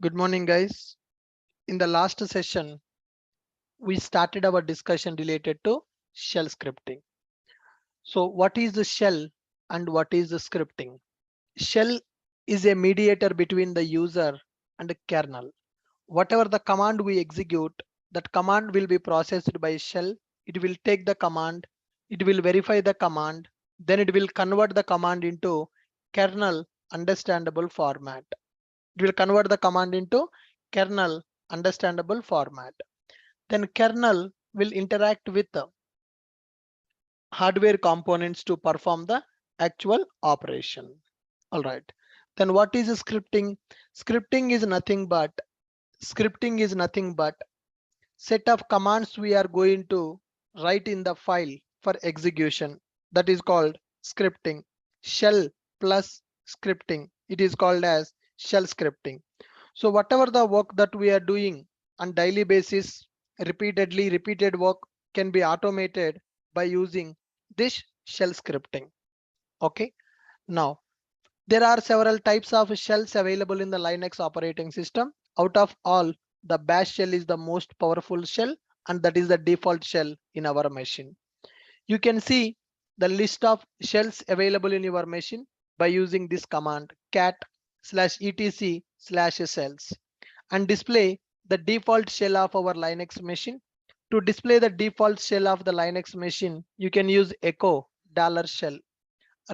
Good morning, guys. In the last session, we started our discussion related to shell scripting. So what is the shell and what is the scripting? Shell is a mediator between the user and the kernel. Whatever the command we execute, that command will be processed by shell. It will take the command, it will verify the command, then it will convert the command into kernel understandable format. It will convert the command into kernel understandable format. Then kernel will interact with the hardware components to perform the actual operation. All right. Then what is scripting? Scripting is nothing but scripting is nothing but set of commands we are going to write in the file for execution. That is called scripting. Shell plus scripting. It is called as shell scripting. So whatever the work that we are doing on daily basis, repeated work can be automated by using this shell scripting. Okay. Now there are several types of shells available in the Linux operating system. Out of all, the bash shell is the most powerful shell, and that is the default shell in our machine. You can see the list of shells available in your machine by using this command cat/etc/shells and display the default shell of our Linux machine. To display the default shell of the Linux machine, you can use echo $shell.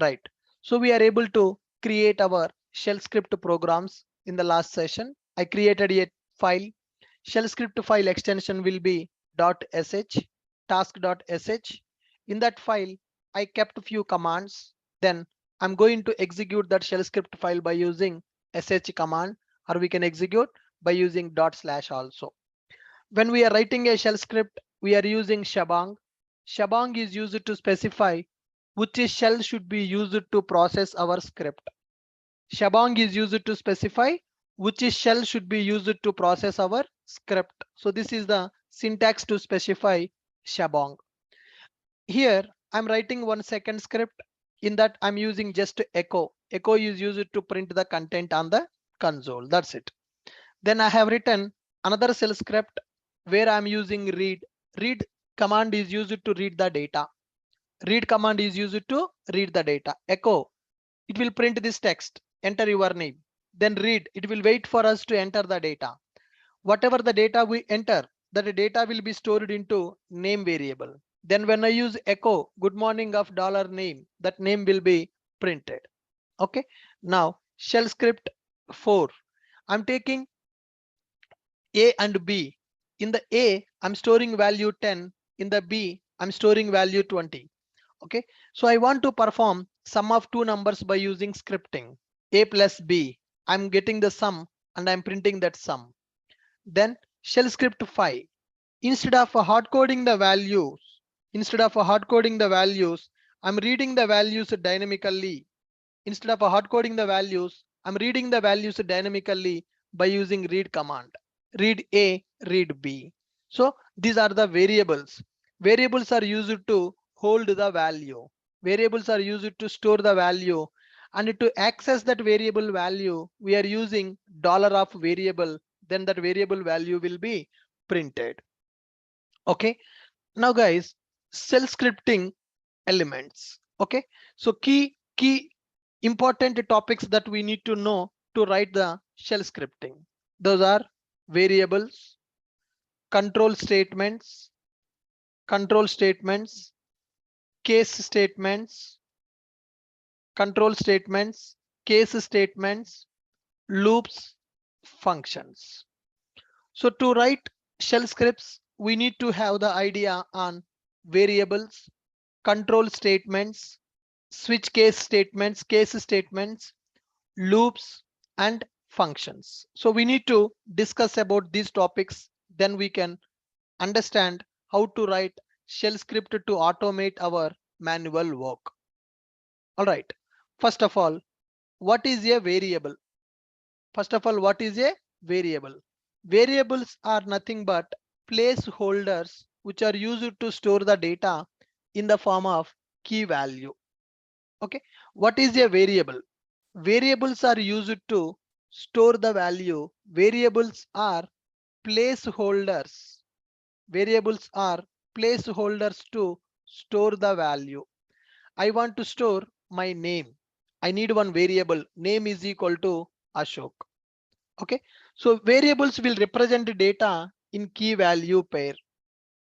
Right. So we are able to create our shell script programs. In the last session, I created a file. Shell script file extension will be .sh, task.sh. In that file, I kept a few commands. Then I'm going to execute that shell script file by using sh command, or we can execute by using // also. When we are writing a shell script, we are using shabang. Shabang is used to specify which shell should be used to process our script. Shabang is used to specify which shell should be used to process our script. So this is the syntax to specify shabang. Here I'm writing 1 second script. In that I'm using just echo. Echo is used to print the content on the console. That's it. Then I have written another shell script where I'm using read. Read command is used to read the data. Read command is used to read the data. Echo, it will print this text. Enter your name. Then read, it will wait for us to enter the data. Whatever the data we enter, that data will be stored into name variable. Then when I use echo good morning of $name, that name will be printed. Okay. Now shell script 4. I'm taking A and B. In the A, I'm storing value 10. In the B, I'm storing value 20. Okay, so I want to perform sum of two numbers by using scripting. A plus B, I'm getting the sum and I'm printing that sum. Then shell script 5. Instead of hard coding the values, I'm reading the values dynamically. Instead of hard coding the values, I'm reading the values dynamically by using read command. Read A, read B. So these are the variables. Variables are used to hold the value. Variables are used to store the value. And to access that variable value, we are using $of variable. Then that variable value will be printed. Okay. Now guys, shell scripting elements. Okay. So key important topics that we need to know to write the shell scripting. Those are variables, control statements, case statements, control statements, case statements, loops, functions. So to write shell scripts, we need to have the idea on variables, control statements, switch case statements, loops, and functions. So we need to discuss about these topics, then we can understand how to write shell script to automate our manual work. All right, first of all, what is a variable? What is a variable? Variables are nothing but placeholders which are used to store the data in the form of key value. Okay, what is a variable? Variables are used to store the value. Variables are placeholders. Variables are placeholders to store the value. I want to store my name. I need one variable. Name is equal to Ashok. Okay. So variables will represent data in key value pair.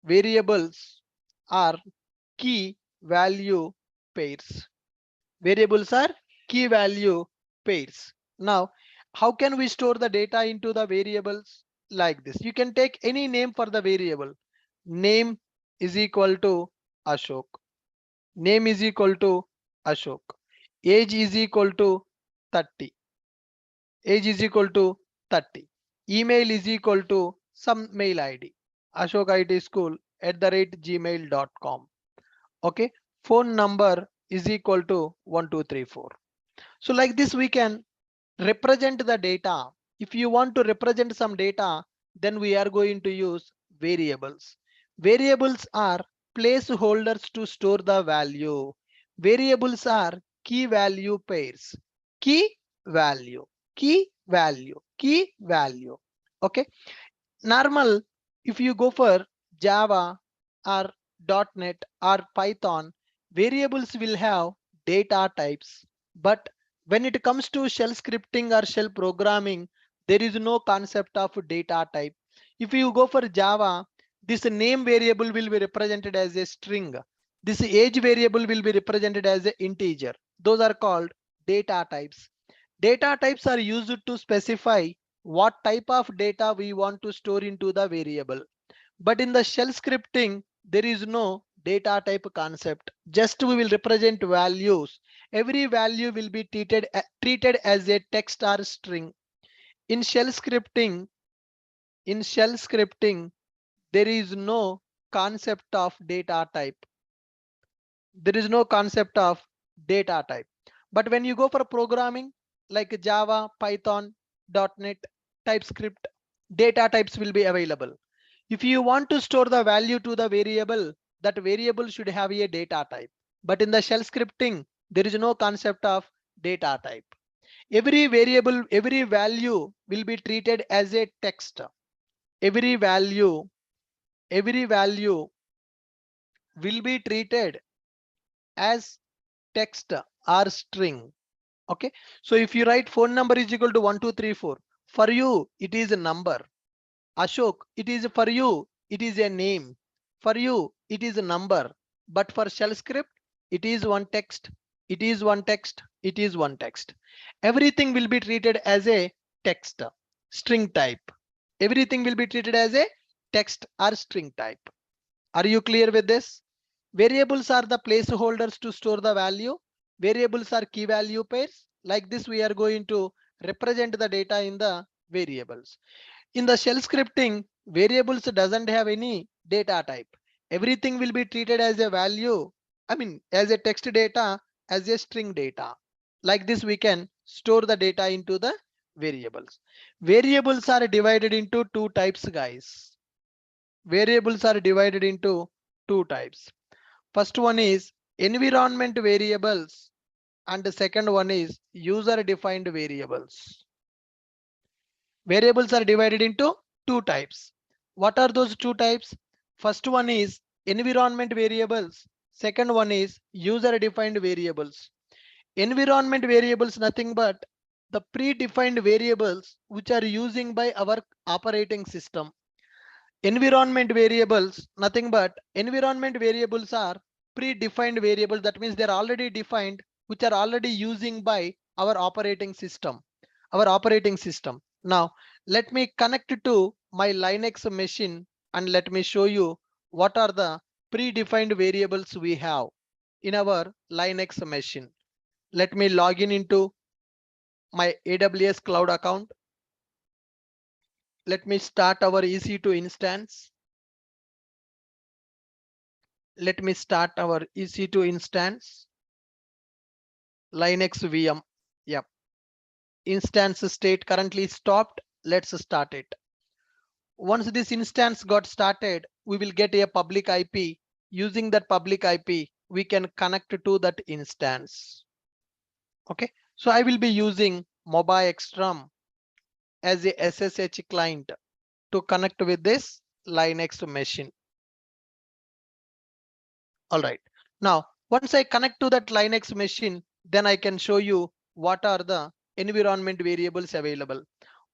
Variables are key value pairs. Variables are key value pairs. Now, how can we store the data into the variables? Like this. You can take any name for the variable. Name is equal to Ashok. Name is equal to Ashok. Age is equal to 30. Age is equal to 30. Email is equal to some mail ID. Ashok IT school @gmail.com. Okay. Phone number is equal to 1234. So like this, we can represent the data. If you want to represent some data, then we are going to use variables. Variables are placeholders to store the value. Variables are key value pairs. Key value, key value, key value. Okay. Normal, if you go for Java or .NET or Python, variables will have data types. But when it comes to shell scripting or shell programming, there is no concept of data type. If you go for Java, this name variable will be represented as a string. This age variable will be represented as an integer. Those are called data types. Data types are used to specify what type of data we want to store into the variable. But in the shell scripting, there is no data type concept. Just we will represent values. Every value will be treated as a text or string. In shell scripting, there is no concept of data type. There is no concept of data type. But when you go for programming like Java, Python, .NET, TypeScript, data types will be available. If you want to store the value to the variable, that variable should have a data type. But in the shell scripting, there is no concept of data type. Every variable, every value will be treated as a text. Every value will be treated as text or string. Okay. So if you write phone number is equal to 1234, for you, it is a number. Ashok, it is for you, it is a name. For you, it is a number. But for shell script, it is one text, it is one text, it is one text. Everything will be treated as a text, string type. Everything will be treated as a text or string type. Are you clear with this? Variables are the placeholders to store the value. Variables are key value pairs. Like this, we are going to represent the data in the variables. In the shell scripting, variables doesn't have any data type. Everything will be treated as a value. I mean, as a text data, as a string data. Like this, we can store the data into the variables. Variables are divided into two types, guys. Variables are divided into two types. First one is environment variables and the second one is user defined variables. Variables are divided into two types. What are those two types? First one is environment variables. Second one is user defined variables. Environment variables nothing but the predefined variables which are using by our operating system. Environment variables nothing but environment variables are predefined variables. That means they're already defined, which are already using by our operating system. Now let me connect to my Linux machine and let me show you what are the predefined variables we have in our Linux machine. Let me log in into my AWS cloud account. Let me start our EC2 instance. Let me start our EC2 instance. Linux VM. Yep. Instance state currently stopped. Let's start it. Once this instance got started, we will get a public IP. Using that public IP, we can connect to that instance. Okay. So I will be using Mobile Extrum. as a SSH client to connect with this Linux machine. All right. Now, once I connect to that Linux machine, then I can show you what are the environment variables available.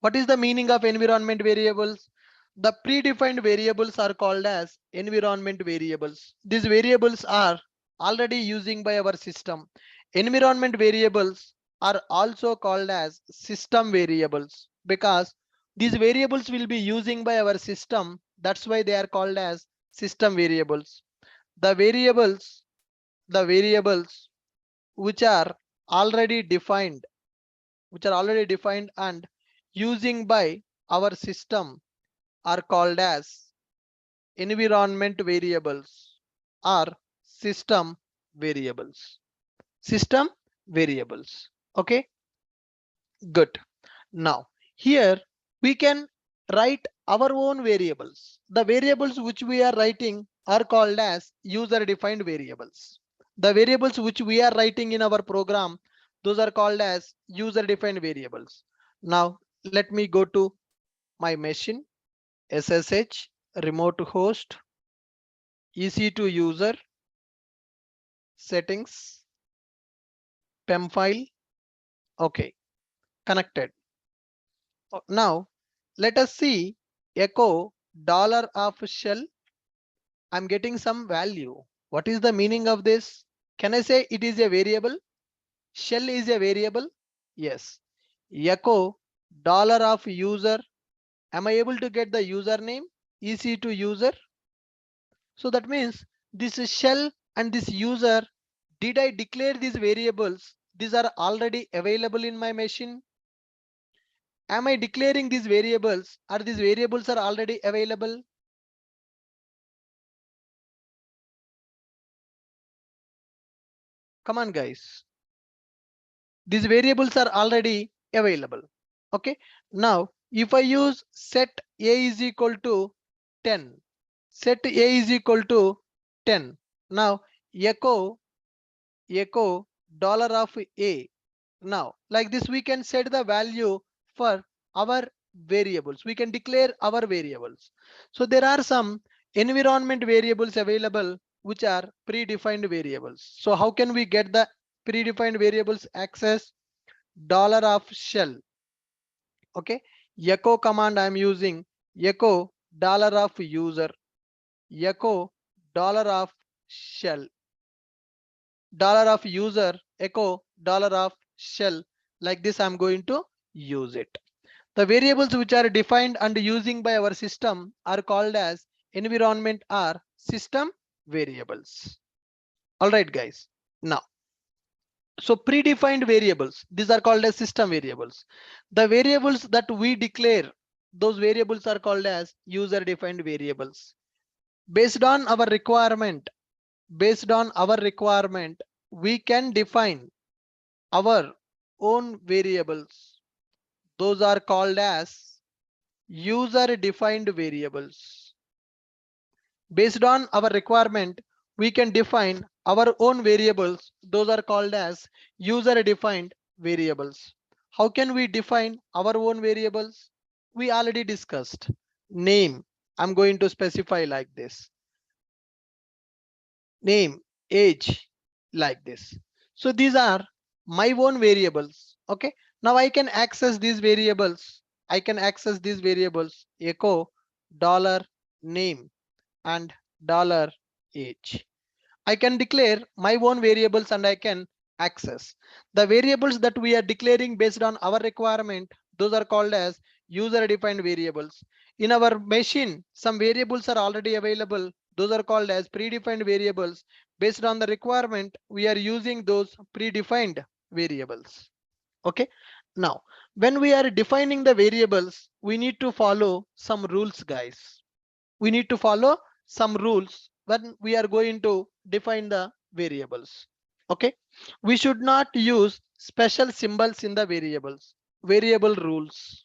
What is the meaning of environment variables? The predefined variables are called as environment variables. These variables are already using by our system. Environment variables are also called as system variables because these variables will be using by our system. That's why they are called as system variables. The variables, the variables which are already defined, and using by our system are called as environment variables or system variables. System variables. Okay, good. Now, here we can write our own variables. The variables which we are writing are called as user defined variables. The variables which we are writing in our program, those are called as user defined variables. Now, let me go to my machine, SSH, remote host, EC2 user, settings, PEM file. Okay, connected. Now, let us see echo dollar of shell. I'm getting some value. What is the meaning of this? Can I say it is a variable? Shell is a variable? Yes. Echo dollar of user. Am I able to get the username? EC2 user. So that means this is shell and this user. Did I declare these variables? These are already available in my machine. Am I declaring these variables? Are these variables are already available? Come on, guys. These variables are already available. Okay. Now, if I use set a is equal to 10, set a is equal to 10. Now, echo dollar of a. Now, like this, we can set the value for our variables. We can declare our variables. So there are some environment variables available which are predefined variables. So how can we get the predefined variables access? Dollar of shell. Okay, echo command I'm using, echo dollar of user, echo dollar of shell, dollar of user, echo dollar of shell. Like this I'm going to use it. The variables which are defined and using by our system are called as environment or system variables. All right, guys. Now, so predefined variables, these are called as system variables. The variables that we declare, those variables are called as user defined variables. Based on our requirement, we can define our own variables. Those are called as user defined variables. Based on our requirement, we can define our own variables. Those are called as user defined variables. How can we define our own variables? We already discussed. Name, I'm going to specify like this. Name, age, like this. So these are my own variables. Okay, now I can access these variables. Echo dollar name and dollar age. I can declare my own variables and I can access the variables that we are declaring based on our requirement. Those are called as user defined variables. In our machine, some variables are already available. Those are called as predefined variables. Based on the requirement, we are using those predefined variables. Okay. Now, when we are defining the variables, we need to follow some rules, guys. We need to follow some rules when we are going to define the variables. Okay, we should not use special symbols in the variables. Variable rules.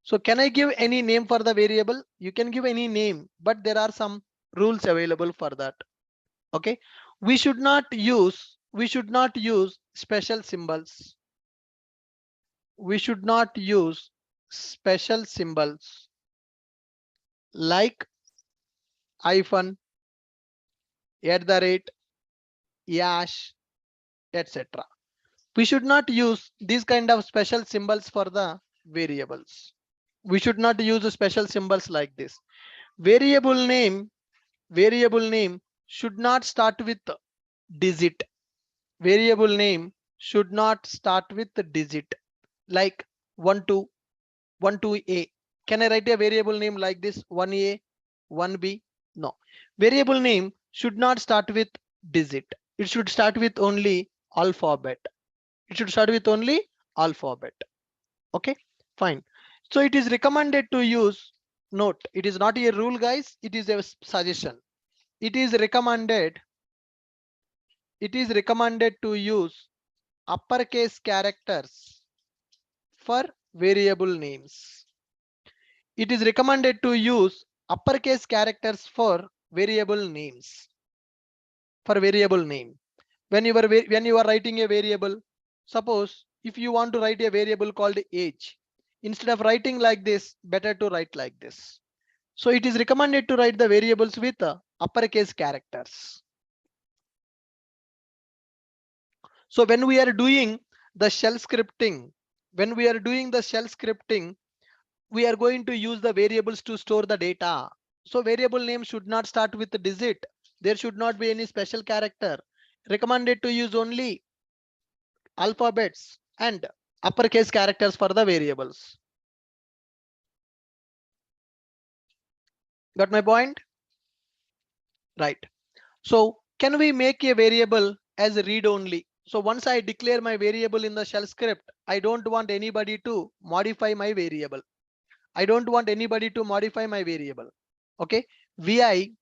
So can I give any name for the variable? You can give any name, but there are some rules available for that. Okay, we should not use special symbols. we should not use special symbols like hyphen, at the rate, yash, etc. We should not use these kind of special symbols for the variables. We should not use special symbols like this. Variable name, variable name should not start with digit. Variable name should not start with the digit like 1 to 1 to a. Can I write a variable name like this 1a, 1b? No. Variable name should not start with digit. It should start with only alphabet. It should start with only alphabet. Okay, fine. So it is recommended to use, note, it is not a rule guys, it is a suggestion. It is recommended, it is recommended to use uppercase characters for variable names. It is recommended to use uppercase characters for variable names. For variable name. When you are writing a variable, suppose if you want to write a variable called age, instead of writing like this, better to write like this. So it is recommended to write the variables with uppercase characters. So when we are doing the shell scripting, when we are doing the shell scripting, we are going to use the variables to store the data. So variable name should not start with the digit. There should not be any special character. Recommended to use only alphabets and uppercase characters for the variables. Got my point? Right. So can we make a variable as read only? So once I declare my variable in the shell script, I don't want anybody to modify my variable. I don't want anybody to modify my variable. Okay. vi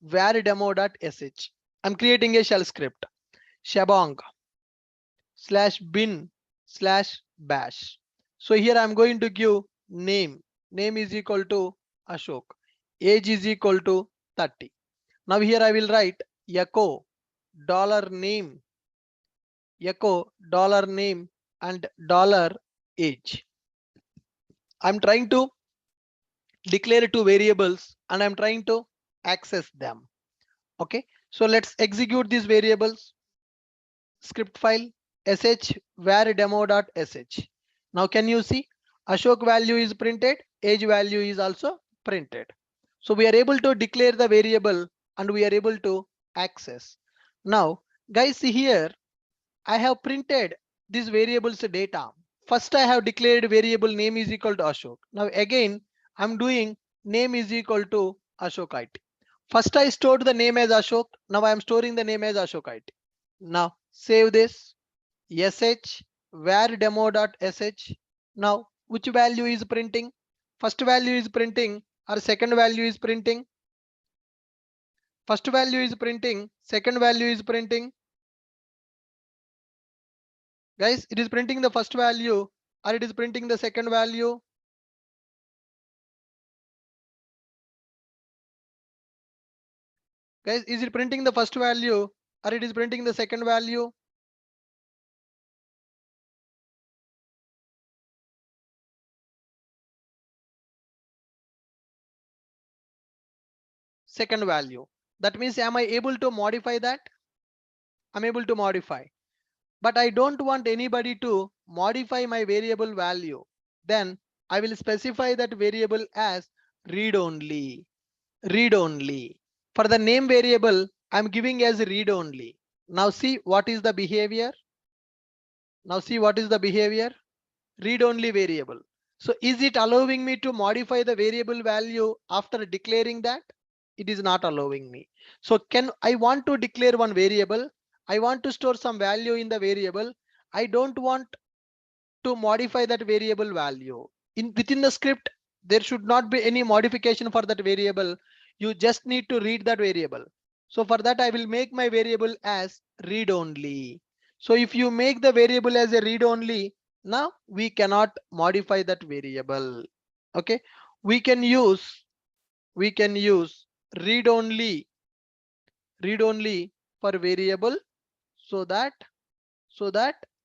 var demo.sh. I'm creating a shell script. Shabong /bin /bash. So here I'm going to give name. Name is equal to Ashok. Age is equal to 30. Now here I will write echo $name, echo $name and $age. I'm trying to declare two variables and I'm trying to access them. Okay, so let's execute these variables. Script file sh var demo.sh. Now can you see Ashok value is printed, age value is also printed. So we are able to declare the variable and we are able to access. Now guys, see here, I have printed this variable's data. First I have declared variable name is equal to Ashok. Now again I'm doing name is equal to Ashok IT. First I stored the name as Ashok. Now I am storing the name as Ashok IT. Now save this sh var demo.sh. Now which value is printing? First value is printing or second value is printing? First value is printing, second value is printing. Guys, it is printing the first value or it is printing the second value? Guys, is it printing the first value or it is printing the second value? Second value. That means am I able to modify that? I'm able to modify. But I don't want anybody to modify my variable value. Then I will specify that variable as read only. Read only. For the name variable, I'm giving as read only. Now see what is the behavior. Now see what is the behavior. Read only variable. So is it allowing me to modify the variable value after declaring that? It is not allowing me. So can I want to declare one variable? I want to store some value in the variable. I don't want to modify that variable value. Within the script, there should not be any modification for that variable. You just need to read that variable. So for that, I will make my variable as read only. So if you make the variable as a read only, now we cannot modify that variable. Okay, we can use read only for variable so that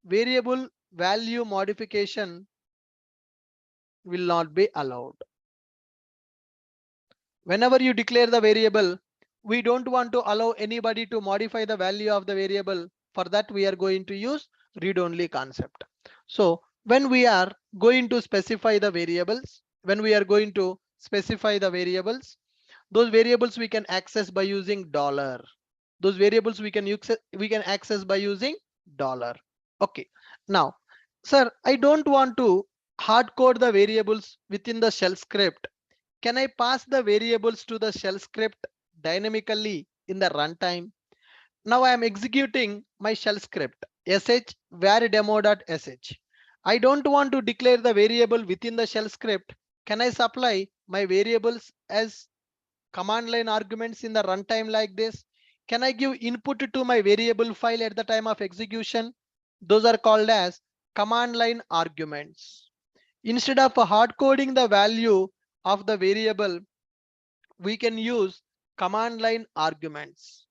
variable value modification will not be allowed. Whenever you declare the variable, we don't want to allow anybody to modify the value of the variable. For that, we are going to use read-only concept. So when we are going to specify the variables, those variables we can access by using dollar. Those variables we can access by using dollar. Okay. Now, sir, I don't want to hard code the variables within the shell script. Can I pass the variables to the shell script dynamically in the runtime? Now I am executing my shell script sh var demo.sh. I don't want to declare the variable within the shell script. Can I supply my variables as command line arguments in the runtime like this? Can I give input to my variable file at the time of execution? Those are called as command line arguments. Instead of hard coding the value of the variable, we can use command line arguments.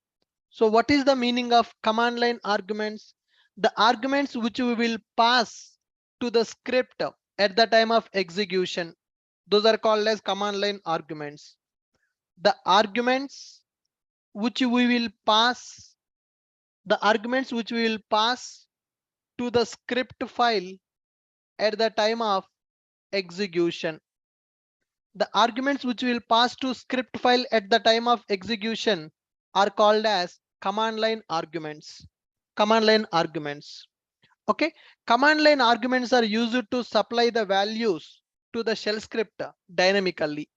So what is the meaning of command line arguments? The arguments which we will pass to the script at the time of execution. Those are called as command line arguments. The arguments which we will pass, to the script file at the time of execution. The arguments which will pass to script file at the time of execution are called as command line arguments. Okay. Command line arguments are used to supply the values to the shell script dynamically.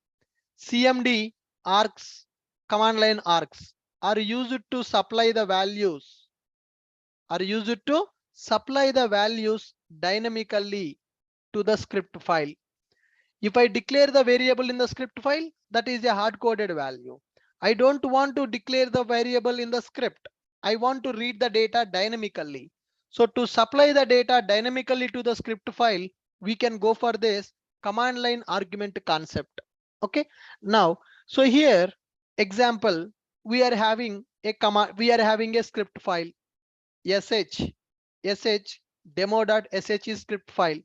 CMD args, command line args are used to supply the values dynamically to the script file. If I declare the variable in the script file, that is a hard-coded value. I don't want to declare the variable in the script. I want to read the data dynamically. So to supply the data dynamically to the script file, we can go for this command line argument concept. Okay. Now, so here, example, we are having a script file, sh demo.sh is script file.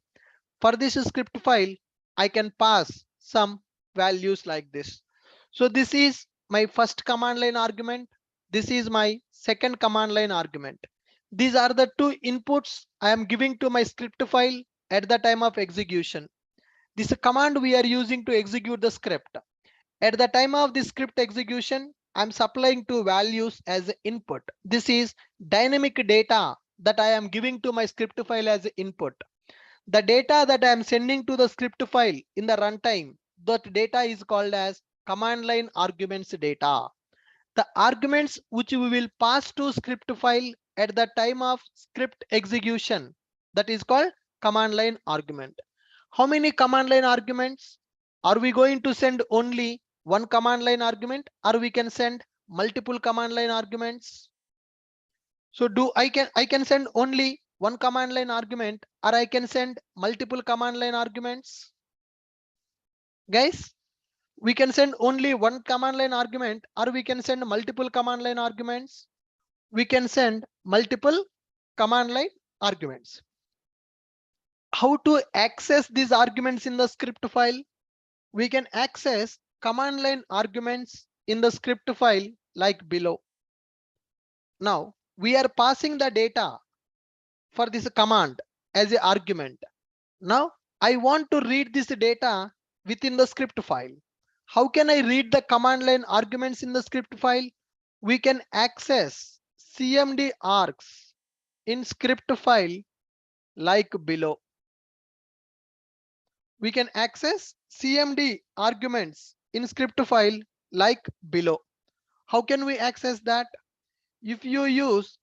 For this script file, I can pass some values like this. So this is my first command line argument. This is my second command line argument. These are the two inputs I am giving to my script file at the time of execution. This command we are using to execute the script. At the time of the script execution, I'm supplying two values as input. This is dynamic data that I am giving to my script file as input. The data that I am sending to the script file in the runtime, that data is called as command line arguments data. The arguments which we will pass to script file at the time of script execution, that is called command line argument. How many command line arguments? Are we going to send only one command line argument, or we can send multiple command line arguments? So I can send only one command line argument, or I can send multiple command line arguments? Guys, we can send only one command line argument, or we can send multiple command line arguments? We can send multiple command line arguments. How to access these arguments in the script file? We can access command line arguments in the script file like below. Now we are passing the data for this command as an argument. Now I want to read this data within the script file. How can I read the command line arguments in the script file? We can access cmd args in script file like below. We can access cmd arguments in script file like below. How can we access that? If you use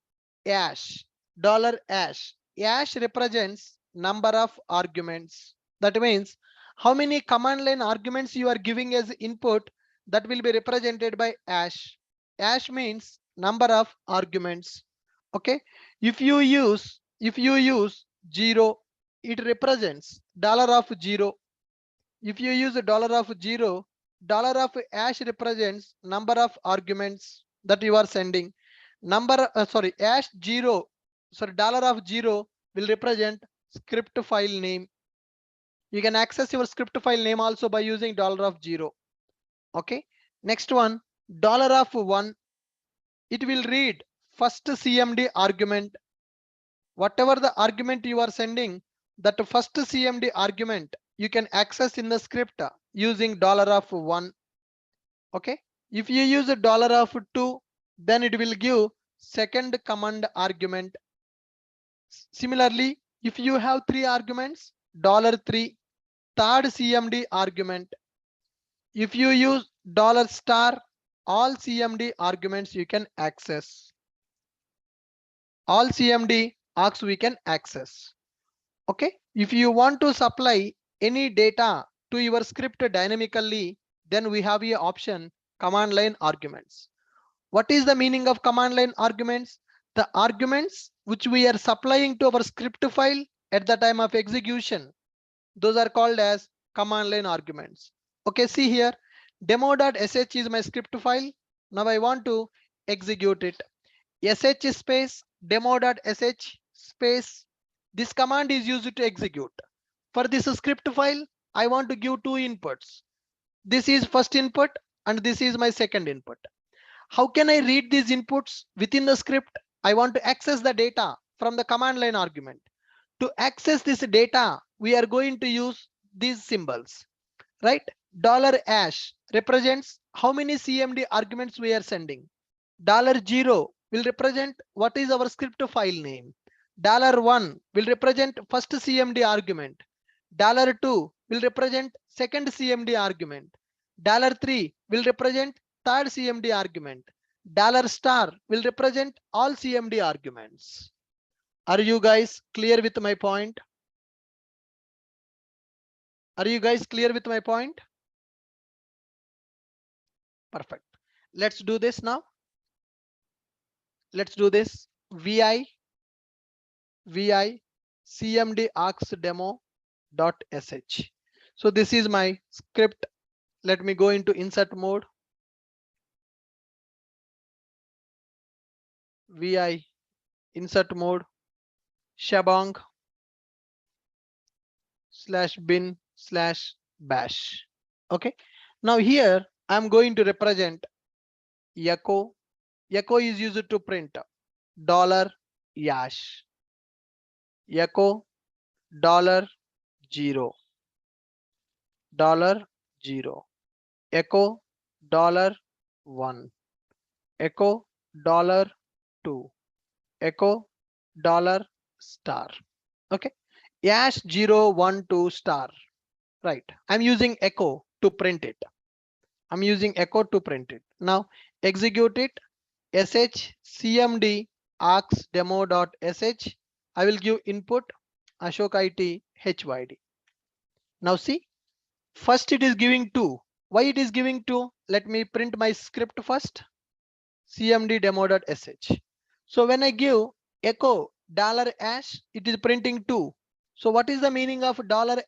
ash, ash represents number of arguments. That means how many command line arguments you are giving as input, that will be represented by ash. Ash means number of arguments. Okay. If you use 0, it represents $0. If you use $0, $ash represents number of arguments that you are sending. Ash 0, $0 will represent script file name. You can access your script file name also by using $0. Okay. Next one, $1. It will read first CMD argument. Whatever the argument you are sending, that first CMD argument you can access in the script using $1. Okay. If you use $2, then it will give second command argument. Similarly, if you have three arguments, $3, third CMD argument. If you use $, all CMD arguments you can access. All CMD args we can access. Okay. If you want to supply any data to your script dynamically, then we have a option command line arguments. What is the meaning of command line arguments? The arguments which we are supplying to our script file at the time of execution, those are called as command line arguments. Okay, see here, demo.sh is my script file. Now I want to execute it. sh space demo.sh space. This command is used to execute. For this script file, I want to give two inputs. This is first input and this is my second input. How can I read these inputs within the script? I want to access the data from the command line argument. To access this data, we are going to use these symbols, right? $hash represents how many CMD arguments we are sending. $0 will represent what is our script file name. $1 will represent first CMD argument. $2 will represent second CMD argument. $3 will represent third CMD argument. $* will represent all CMD arguments. Are you guys clear with my point? Are you guys clear with my point? Perfect. Let's do this now. Let's do this. vi cmd args demo.sh. So this is my script. Let me go into insert mode. Vi insert mode shabang /bin/bash. Okay. Now here I'm going to represent echo. Echo is used to print $yash. Echo $0 $0. Echo $1. Echo $2. Echo $*. Okay. Yash 0 1 2 star. Right. I'm using echo to print it. I'm using echo to print it. Now execute it. sh cmd args demo.sh. I will give input Ashok IT HYD. Now see, first it is giving 2. Why it is giving 2? Let me print my script first. cmd demo.sh. So when I give echo $hash, it is printing 2. So what is the meaning of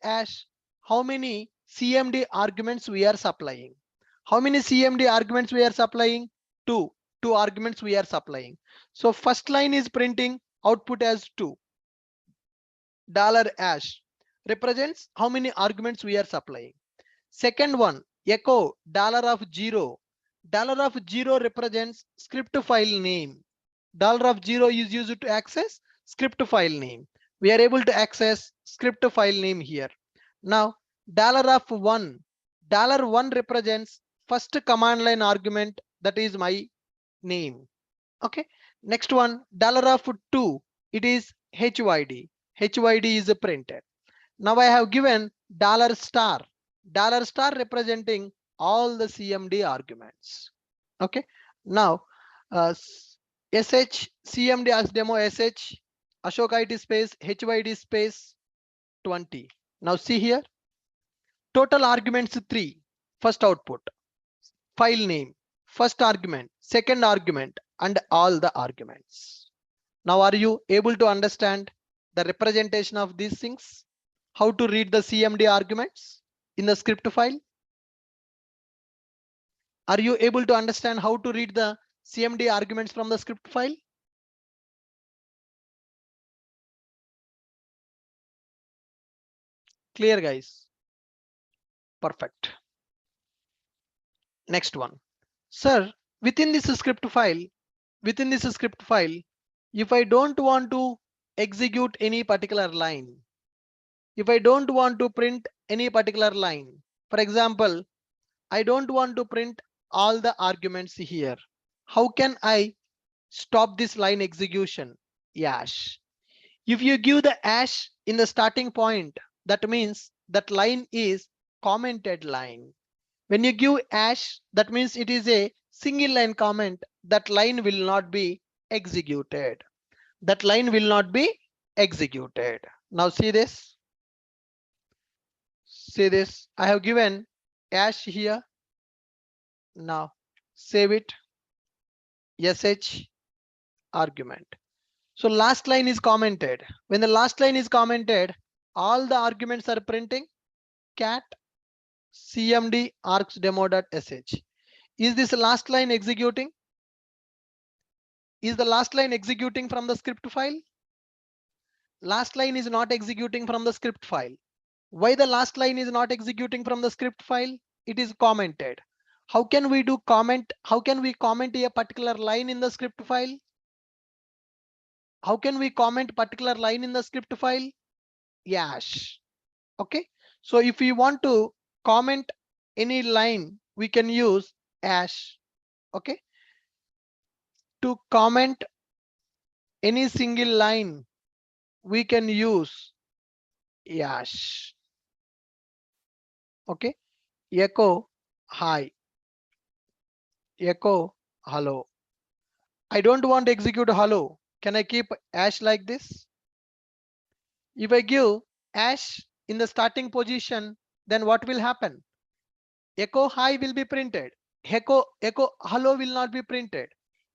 $hash? How many CMD arguments we are supplying? How many CMD arguments we are supplying? 2. 2 arguments we are supplying. So first line is printing output as 2. $hash represents how many arguments we are supplying. Second one, echo $0. $0 represents script file name. $0 is used to access script file name. We are able to access script file name here. Now $1 represents first command line argument, that is my name. Okay. Next one, $2, it is HYD. HYD is printed. Now I have given $*. $* representing all the CMD arguments. Okay. Now sh cmd as demo sh Ashok IT space HYD space 20. Now see here, total arguments 3. First output, file name, first argument, second argument, and all the arguments. Now are you able to understand the representation of these things? How to read the CMD arguments in the script file? Are you able to understand how to read the CMD arguments from the script file? Clear, guys? Perfect. Next one. Sir, within this script file, within this script file, if I don't want to execute any particular line, if I don't want to print any particular line, for example, I don't want to print all the arguments here. How can I stop this line execution? Yash. If you give the hash in the starting point, that means that line is commented line. When you give hash, that means it is a single line comment. That line will not be executed. That line will not be executed. Now see this. See this. I have given hash here. Now save it. Sh argument. So last line is commented. When the last line is commented, all the arguments are printing cat cmd args_demo.sh. Is this last line executing? Is the last line executing from the script file? Last line is not executing from the script file. Why the last line is not executing from the script file? It is commented. How can we do comment? How can we comment a particular line in the script file? How can we comment particular line in the script file? Yash. Okay. So if we want to comment any line, we can use hash. Okay. To comment any single line, we can use yash. Okay. Echo hi. Echo hello. I don't want to execute hello. Can I keep hash like this? If I give hash in the starting position, then what will happen? Echo hi will be printed. Echo hello will not be printed.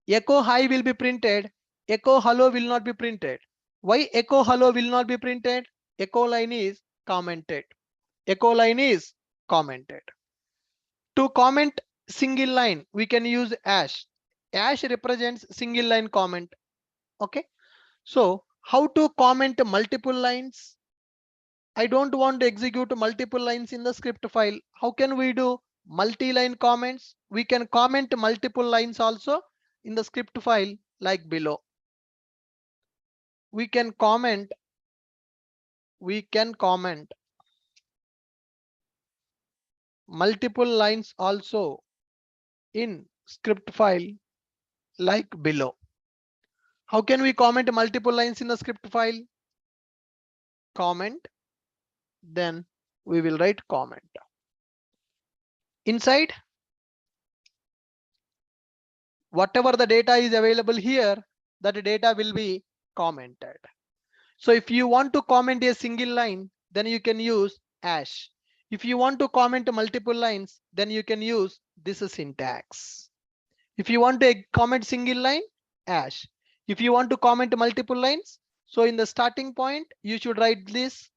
Echo hi will be printed. Echo hello will not be printed. Why echo hello will not be printed? Echo line is commented. Echo line is commented. To comment single line, we can use hash. Hash represents single line comment. Okay. So how to comment multiple lines? I don't want to execute multiple lines in the script file. How can we do multi-line comments? We can comment multiple lines also in the script file like below. We can comment multiple lines also in script file like below. How can we comment multiple lines in the script file? Comment, then we will write comment. Inside, whatever the data is available here, that data will be commented. So if you want to comment a single line, then you can use hash. If you want to comment multiple lines, then you can use this syntax. If you want to comment single line, hash. If you want to comment multiple lines, so in the starting point, you should write this.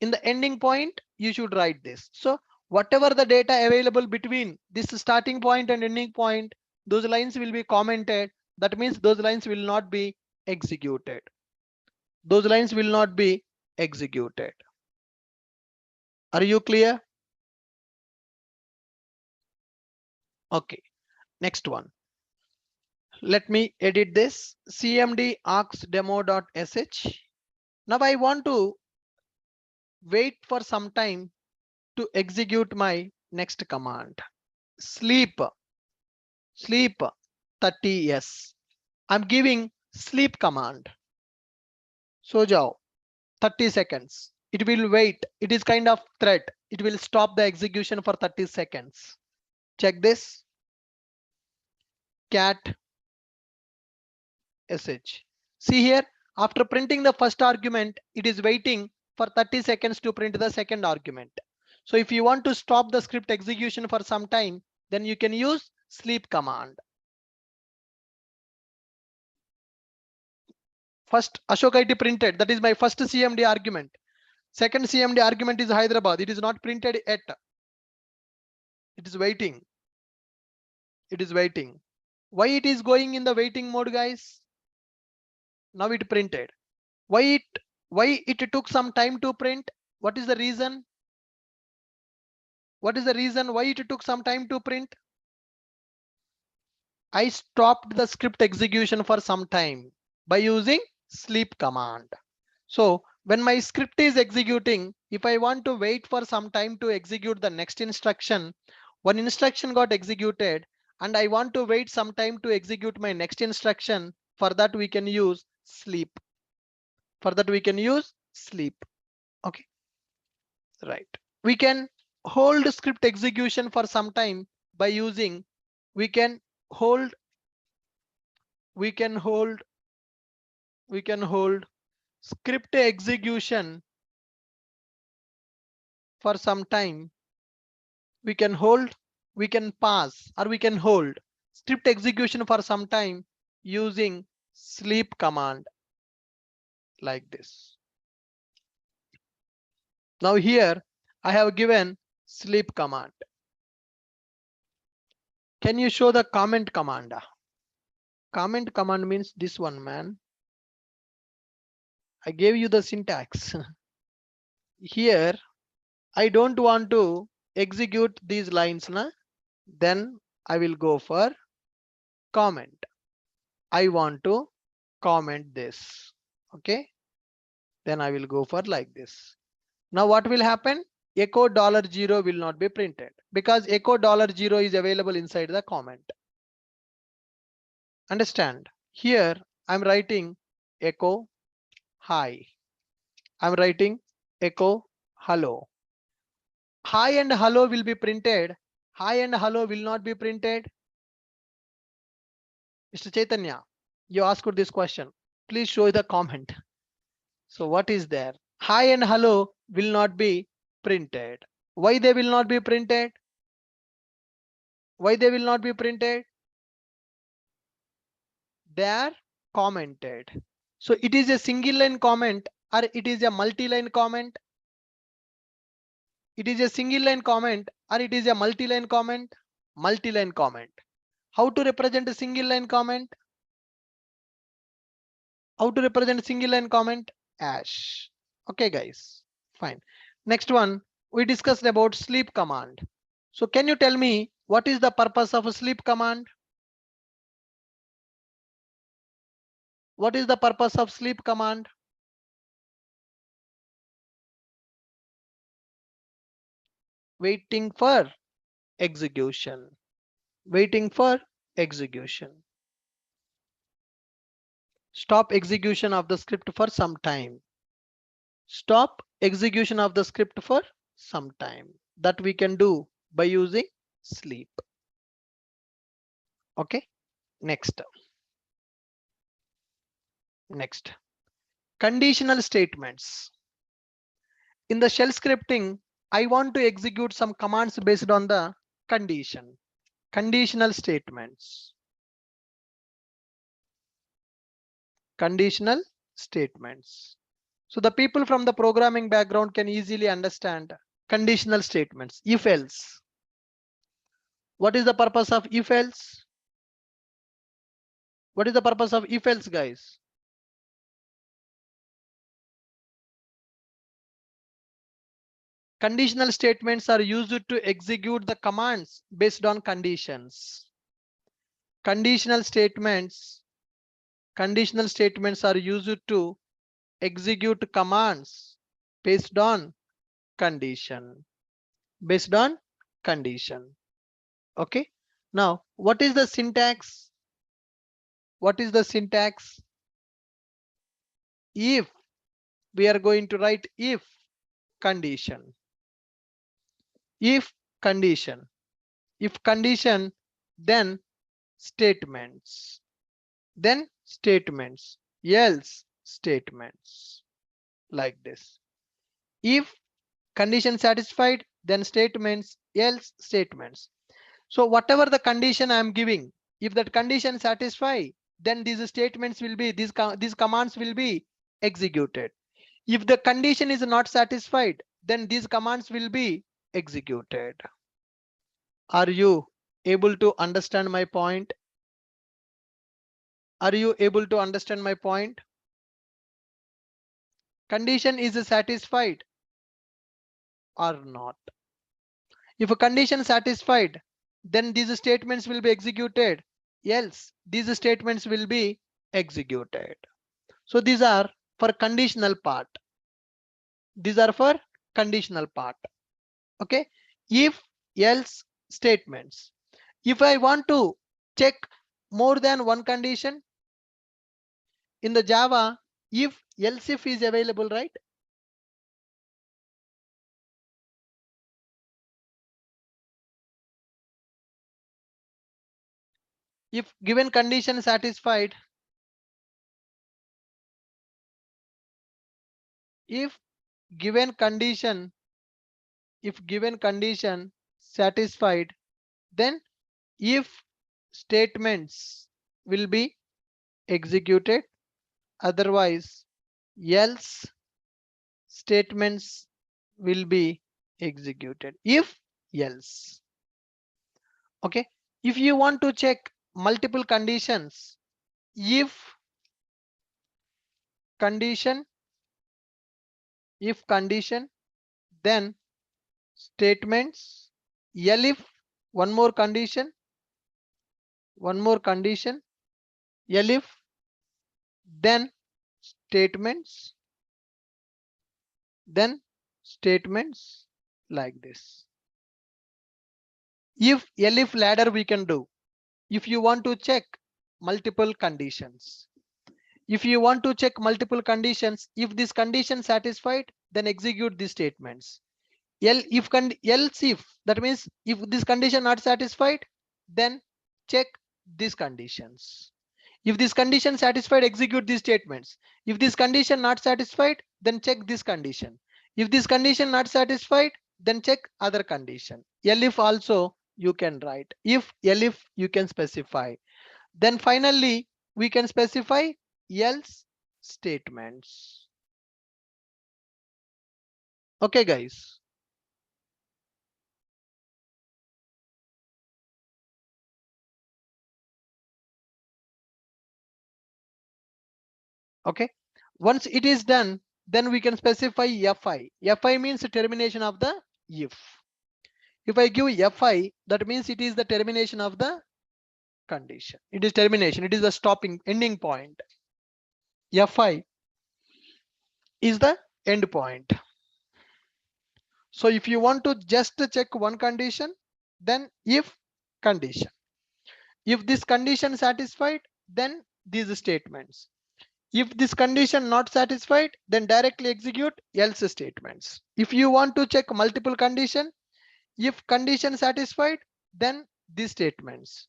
In the ending point, you should write this. So whatever the data available between this starting point and ending point, those lines will be commented. That means those lines will not be executed. Those lines will not be executed. Are you clear? Okay, next one. Let me edit this cmd args_demo.sh. Now I want to wait for some time to execute my next command. Sleep 30 yes. I'm giving sleep command. So jao 30 seconds. It will wait. It is kind of threat. It will stop the execution for 30 seconds. Check this. Cat sh. See here, after printing the first argument, it is waiting for 30 seconds to print the second argument. So if you want to stop the script execution for some time, then you can use sleep command. First Ashok IT printed. That is my first CMD argument. Second CMD argument is Hyderabad. It is not printed yet. It is waiting. It is waiting. Why it is going in the waiting mode, guys? Now it printed. Why it took some time to print? What is the reason? What is the reason why it took some time to print? I stopped the script execution for some time by using sleep command. So when my script is executing, if I want to wait for some time to execute the next instruction, one instruction got executed and I want to wait some time to execute my next instruction, for that we can use sleep. For that we can use sleep. Okay, right. We can hold script execution for some time by using, we can hold, we can hold, we can hold script execution for some time. We can hold, we can pass, or we can hold script execution for some time using sleep command like this. Now here I have given sleep command. Can you show the comment command? Comment command means this one, man. I gave you the syntax. Here I don't want to execute these lines, na? Then I will go for comment. I want to comment this. Okay, then I will go for like this. Now what will happen? Echo $0 will not be printed because echo $0 is available inside the comment. Understand? Here I'm writing echo hi. I'm writing echo hello. Hi and hello will be printed. Hi and hello will not be printed. Mr. Chaitanya, you asked this question. Please show the comment. So what is there? Hi and hello will not be printed. Why they will not be printed? Why they will not be printed? They are commented. So it is a single line comment or it is a multi-line comment? It is a single line comment or it is a multi-line comment? Multi-line comment. How to represent a single line comment? How to represent a single line comment? Ash. Okay guys, fine. Next one, we discussed about sleep command. So can you tell me what is the purpose of a sleep command? What is the purpose of sleep command? Waiting for execution. Waiting for execution. Stop execution of the script for some time. Stop execution of the script for some time. That we can do by using sleep. Okay, next. Next. Conditional statements. In the shell scripting, I want to execute some commands based on the condition. Conditional statements. Conditional statements. So the people from the programming background can easily understand conditional statements. If else. What is the purpose of if else? What is the purpose of if else, guys? Conditional statements are used to execute the commands based on conditions. Conditional statements are used to execute commands based on condition. Based on condition. Okay. Now, what is the syntax? What is the syntax? If we are going to write if condition. If condition. If condition, then statements. Then statements. Else statements. Like this. If condition satisfied, then statements, else statements. So whatever the condition I am giving, if that condition satisfy, then these statements will be, these commands will be executed. If the condition is not satisfied, then these commands will be executed. Are you able to understand my point? Are you able to understand my point? Condition is satisfied. or not. If a condition satisfied, then these statements will be executed, else these statements will be executed. So these are for conditional part. These are for conditional part. Okay. If else statements. If I want to check more than one condition in the Java, if else if is available, right? If given condition satisfied, if given condition, if given condition satisfied, then if statements will be executed, otherwise else statements will be executed. If else. Okay. If you want to check multiple conditions, if condition, if condition, then statements, elif, one more condition, elif, then statements, then statements like this. If elif ladder we can do. If you want to check multiple conditions, if you want to check multiple conditions, if this condition satisfied, then execute these statements. Else if, that means if this condition not satisfied, then check these conditions. If this condition satisfied, execute these statements. If this condition not satisfied, then check this condition. If this condition not satisfied, then check other condition. Elif also you can write. If elif you can specify. Then finally we can specify else statements. Okay guys. Okay. Once it is done, then we can specify fi. Fi means the termination of the if. If I give fi, that means it is the termination of the condition. It is termination. It is the stopping ending point. Fi is the end point. So if you want to just check one condition, then if condition. If this condition satisfied, then these statements. If this condition not satisfied, then directly execute else statements. If you want to check multiple condition, if condition satisfied, then these statements.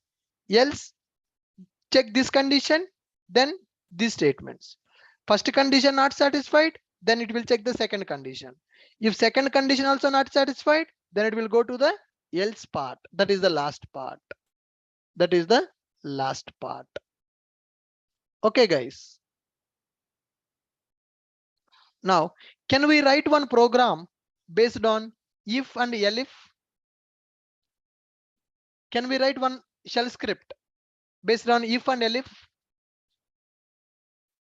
Else check this condition, then these statements. First condition not satisfied, then it will check the second condition. If second condition also not satisfied, then it will go to the else part. That is the last part. That is the last part. Okay, guys. Now, can we write one program based on if and elif? Can we write one shell script based on if and elif?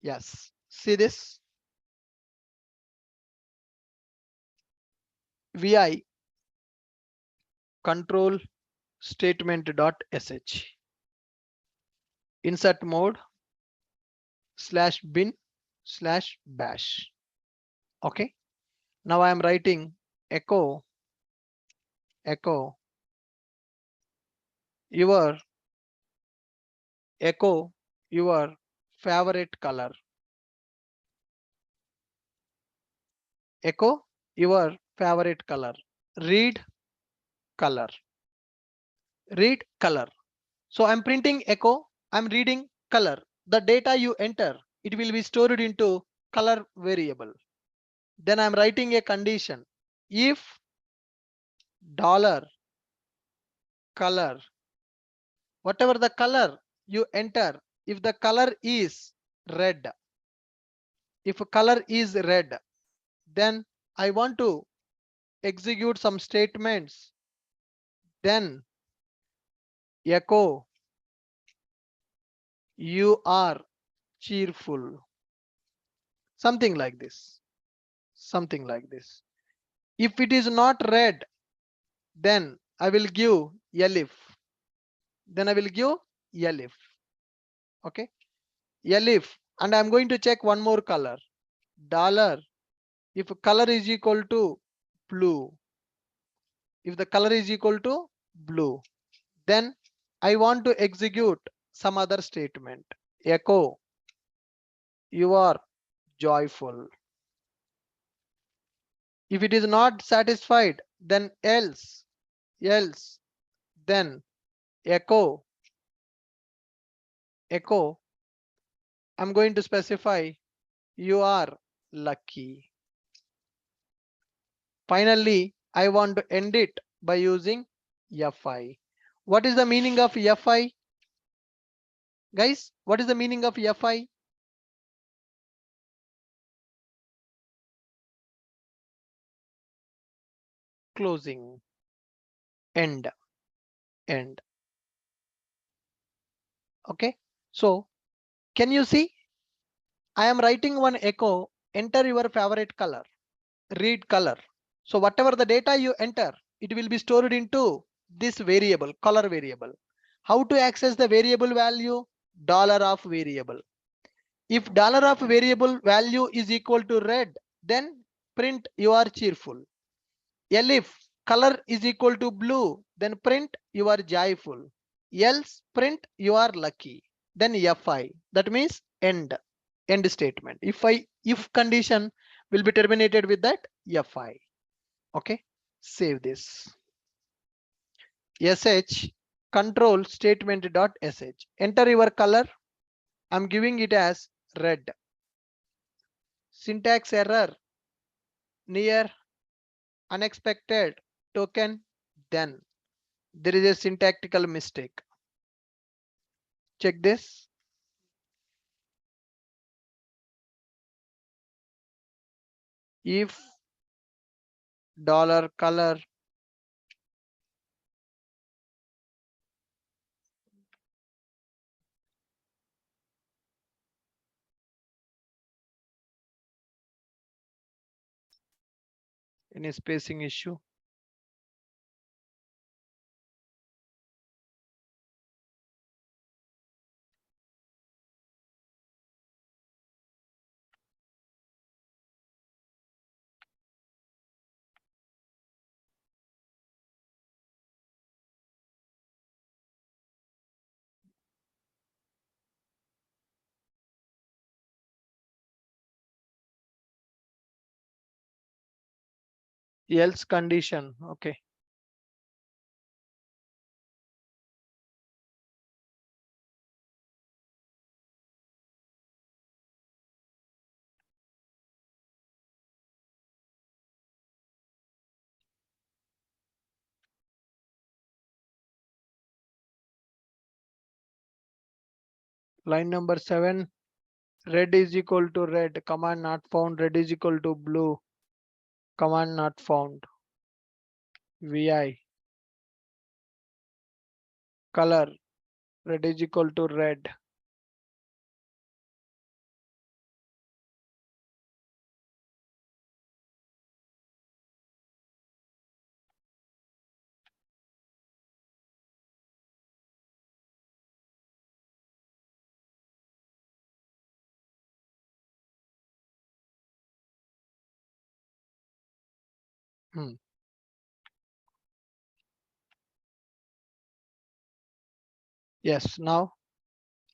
Yes. See this? Vi control statement dot sh insert mode /bin /bash. Okay. Now I am writing echo your echo your favorite color. Echo your favorite color. Read color. Read color. So I'm printing echo. I'm reading color. The data you enter, it will be stored into color variable. Then I'm writing a condition. If dollar color, whatever the color you enter, if the color is red, if color is red, then I want to execute some statements. Then echo you are cheerful. Something like this. Something like this. If it is not red, then I will give elif. Then I will give elif. Okay, elif, and I'm going to check one more color. Dollar. If color is equal to blue, if the color is equal to blue, then I want to execute some other statement. Echo, you are joyful. If it is not satisfied, then else, then echo, I'm going to specify you are lucky. Finally, I want to end it by using fi. What is the meaning of fi? Guys, what is the meaning of fi? Closing, end. Okay, so can you see? I am writing one echo, enter your favorite color, read color. So whatever the data you enter, it will be stored into this variable, color variable. How to access the variable value? Dollar of variable. If dollar of variable value is equal to red, then print you are cheerful. If color is equal to blue, then print you are joyful. Else print you are lucky. Then fi, that means end statement. If condition will be terminated with that fi. Okay, save this. Sh control statement dot sh. Enter your color. I'm giving it as red. Syntax error, near, unexpected, token, then there is a syntactical mistake. Check this. If dollar color any spacing issue, else condition. Okay, line number 7, red is equal to red, command not found, red is equal to blue, command not found. Vi color, red is equal to red. Hmm. Yes, now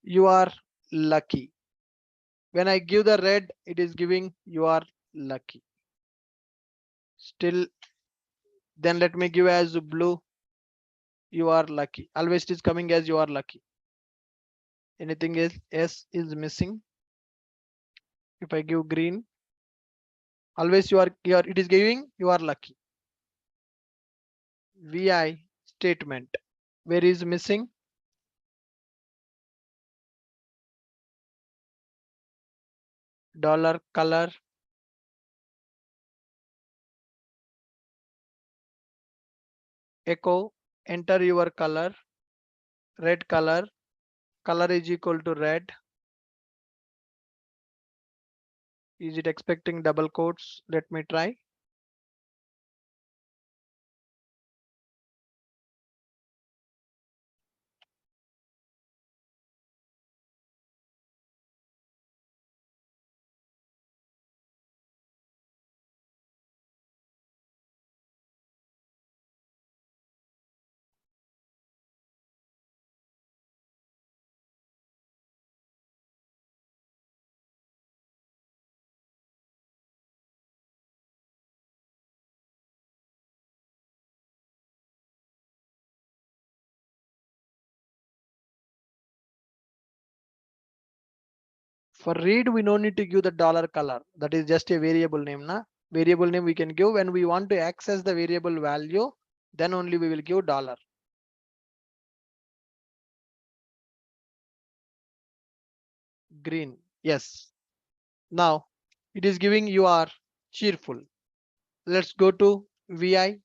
you are lucky. When I give the red, it is giving you are lucky. Still, then let me give as blue, you are lucky. Always it is coming as you are lucky. Anything else is missing. If I give green, always you are it is giving you are lucky. Vi statement, where is missing? Dollar color, echo, enter your color, red color, color is equal to red. Is it expecting double quotes? Let me try. For read, we no need to give the dollar color. That is just a variable name. Na? Variable name we can give when we want to access the variable value, then only we will give dollar. Green, yes. Now it is giving you are cheerful. Let's go to VI.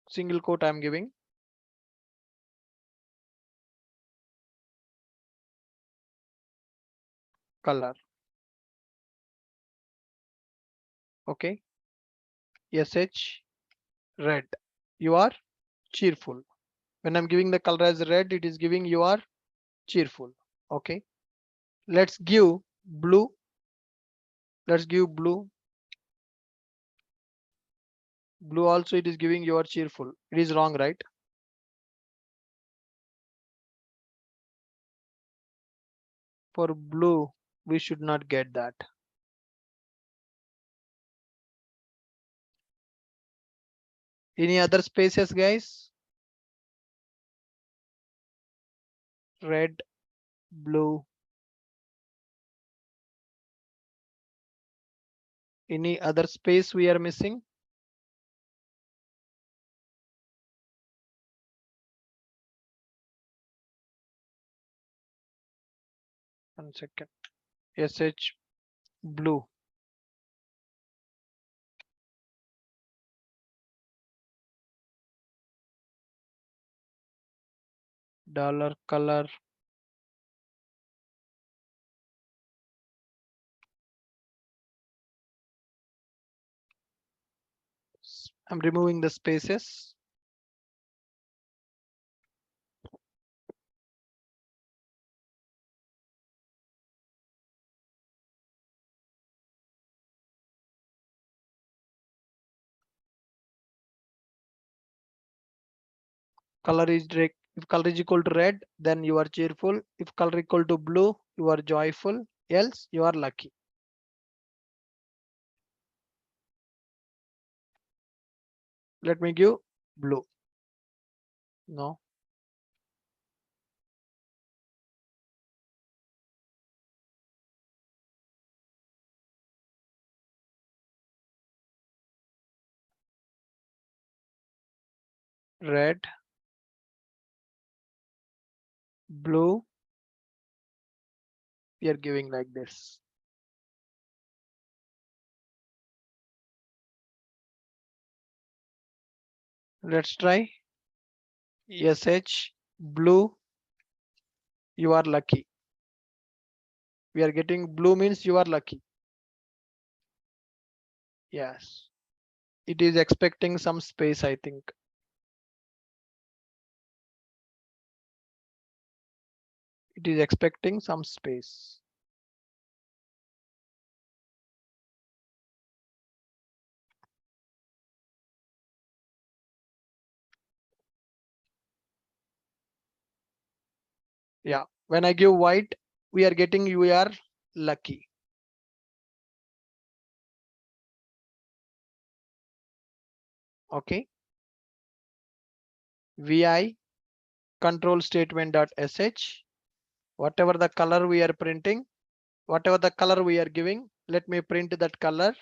Single quote I'm giving. Color. Okay. SH red. You are cheerful. When I'm giving the color as red, it is giving you are cheerful. Okay. Let's give blue. Let's give blue. Blue also it is giving you are cheerful. It is wrong, right? For blue, we should not get that. Any other spaces, guys? Red, blue. Any other space we are missing? 1 second. SH blue. Dollar color. I'm removing the spaces. Color is red. If color is equal to red, then you are cheerful. If color equal to blue, you are joyful. Else you are lucky. Let me give blue. No. Red, blue. We are giving like this. Let's try. SH blue. You are lucky. We are getting blue means you are lucky. Yes. It is expecting some space, I think. It is expecting some space. Yeah. When I give white, we are getting you are lucky. Okay. VI control statement dot sh. Whatever the color we are printing, whatever the color we are giving, let me print that color.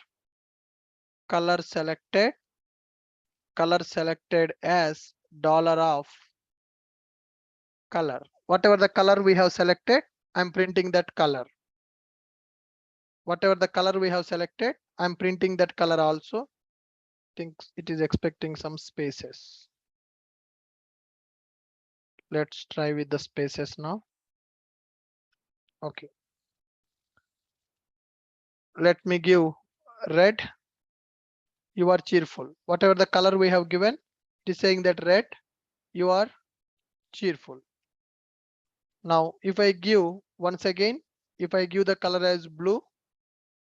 Color selected as dollar of color. Whatever the color we have selected, I'm printing that color. Whatever the color we have selected, I'm printing that color also. Think it is expecting some spaces. Let's try with the spaces now. Okay. Let me give red. You are cheerful. Whatever the color we have given, it is saying that red, you are cheerful. Now, if I give once again, if I give the color as blue,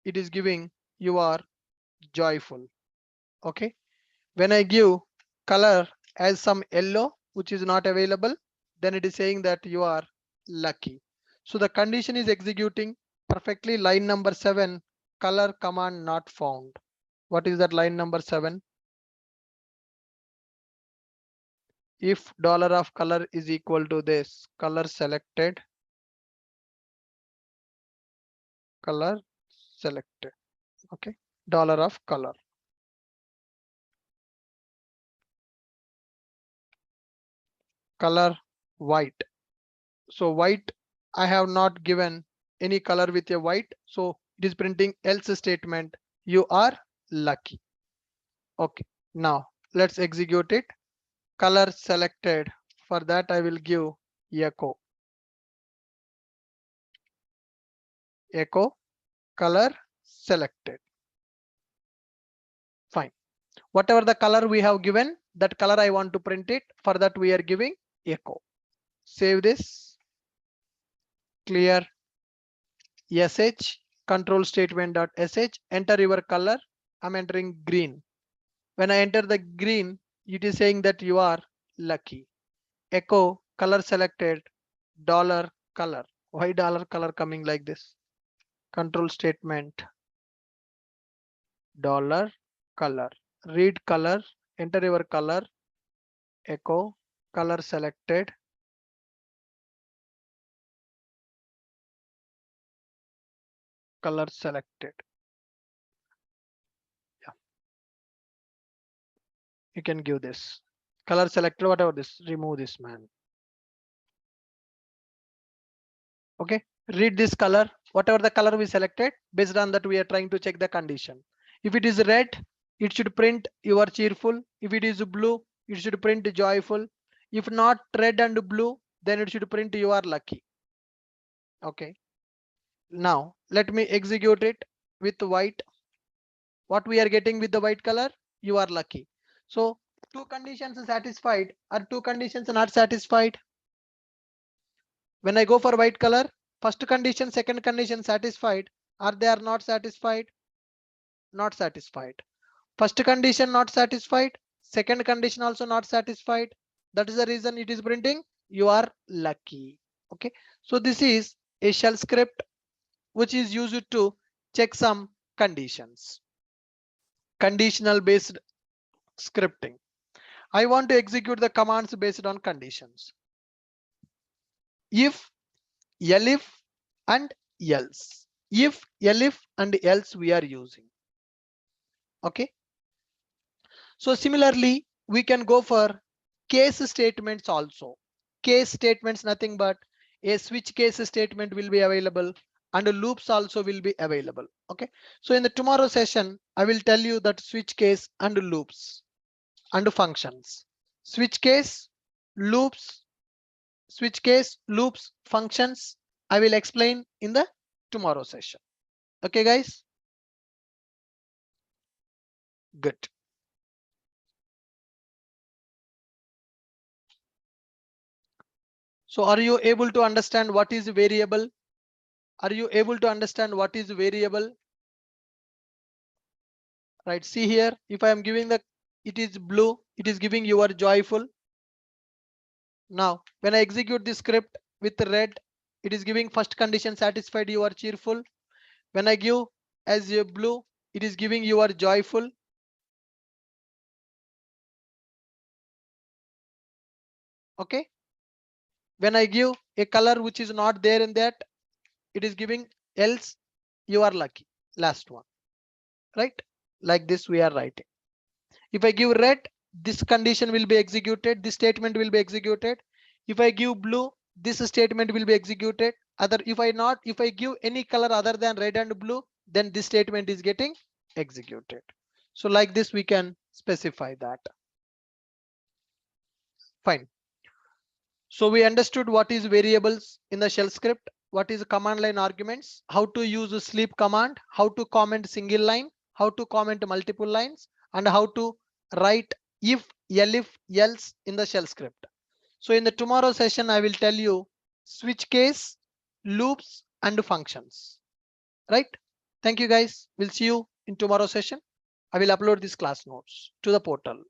it is giving you are joyful. Okay. When I give color as some yellow, which is not available, then it is saying that you are lucky. So the condition is executing perfectly. Line number 7 color command not found. What is that line number 7? If dollar of color is equal to this, color selected, okay, dollar of color. Color white. So white, I have not given any color with a white. So it is printing else statement. You are lucky. Okay, now let's execute it. Color selected. For that, I will give echo color selected. Fine. Whatever the color we have given, that color I want to print it. For that, we are giving echo. Save this. Clear sh control statement dot sh. Enter your color. I'm entering green. When I enter the green, it is saying that you are lucky. Echo color selected dollar color. Why dollar color coming like this? Control statement dollar color. Read color. Enter your color. Echo color selected. Color selected. Yeah, you can give this color selected. Whatever this, remove this man. Okay, read this color. Whatever the color we selected, based on that we are trying to check the condition. If it is red, it should print you are cheerful. If it is blue, it should print joyful. If not red and blue, then it should print you are lucky. Okay, now let me execute it with white. What we are getting with the white color, you are lucky. So two conditions are satisfied or two conditions are not satisfied. When I go for white color, first condition, second condition satisfied, or they are not satisfied? Not satisfied. First condition not satisfied, second condition also not satisfied. That is the reason it is printing you are lucky. Okay, so this is a shell script which is used to check some conditions. Conditional based scripting. I want to execute the commands based on conditions. If, elif and else. If, elif and else we are using. Okay. So similarly, we can go for case statements also. Case statements, nothing but a switch case statement will be available and loops also will be available. Okay. So in the tomorrow session, I will tell you that switch case and loops and functions. Switch case, loops, switch case, loops, functions. I will explain in the tomorrow session. Okay, guys. Good. So are you able to understand what is variable? Are you able to understand what is variable? Right, see here, if I am giving the, it is blue, it is giving you are joyful. Now, when I execute this script with red, it is giving first condition satisfied, you are cheerful. When I give as a blue, it is giving you are joyful. Okay. When I give a color which is not there in that, it is giving else you are lucky. Last one, right? Like this we are writing. If I give red, this condition will be executed. This statement will be executed. If I give blue, this statement will be executed. If I give any color other than red and blue, then this statement is getting executed. So like this, we can specify that. Fine. So we understood what is variables in the shell script, what is command line arguments, how to use a sleep command, how to comment single line, how to comment multiple lines, and how to write if, elif, else in the shell script. So in the tomorrow session, I will tell you switch case, loops, and functions. Right? Thank you guys. We'll see you in tomorrow session. I will upload these class notes to the portal.